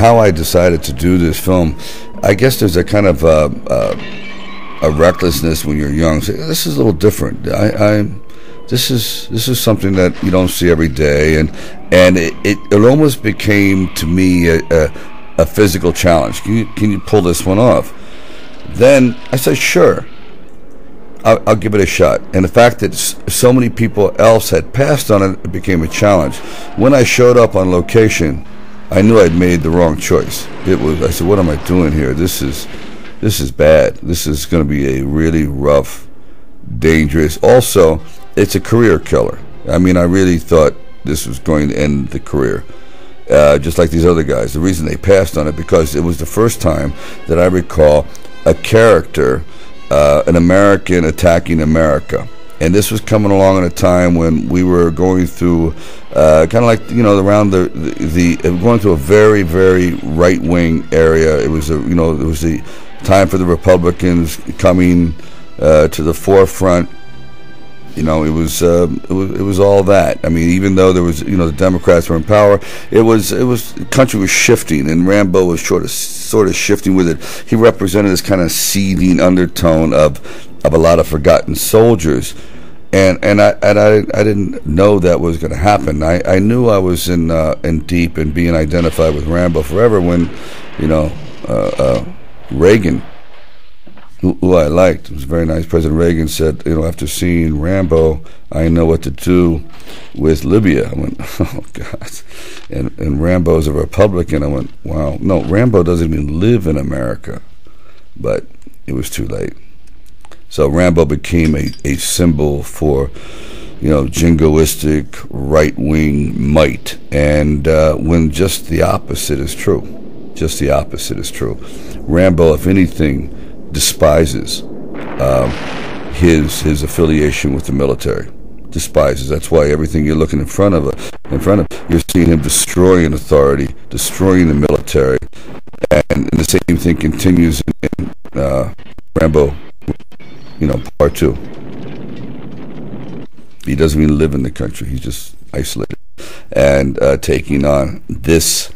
how I decided to do this film, I guess there's a kind of a recklessness when you're young. So this is a little different. This is something that you don't see every day, and it almost became to me a physical challenge. Can you pull this one off? Then I said, sure, I'll give it a shot. And the fact that so many people else had passed on it, it became a challenge. When I showed up on location, I knew I'd made the wrong choice. I said, what am I doing here? This is bad. This is going to be a really rough, dangerous. Also, it's a career killer. I mean, I really thought this was going to end the career. Just like these other guys. The reason they passed on it, because it was the first time that I recall a character, an American attacking America. And this was coming along at a time when we were going through kind of like, around going through a very, very right-wing area. It was it was the time for the Republicans coming to the forefront. It was all that. I mean, even though there was, the Democrats were in power, the country was shifting, and Rambo was sort of shifting with it. He represented this kind of seething undertone of a lot of forgotten soldiers, and I didn't know that was going to happen. I knew I was in deep and being identified with Rambo forever when, Reagan, who I liked, it was very nice. President Reagan said, after seeing Rambo, I know what to do with Libya. I went, oh God. And Rambo's a Republican. I went, wow. No, Rambo doesn't even live in America. But it was too late. So Rambo became a symbol for, jingoistic right-wing might. And when just the opposite is true. Just the opposite is true. Rambo, if anything, despises his affiliation with the military. Despises. That's why everything you're looking in front of, you're seeing him destroying authority, destroying the military, and the same thing continues in Rambo, Part 2. He doesn't even live in the country. He's just isolated and taking on this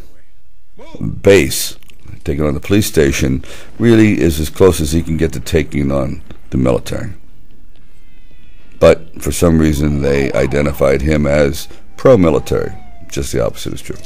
base. Taking on the police station really is as close as he can get to taking on the military. But for some reason they identified him as pro-military. Just the opposite is true.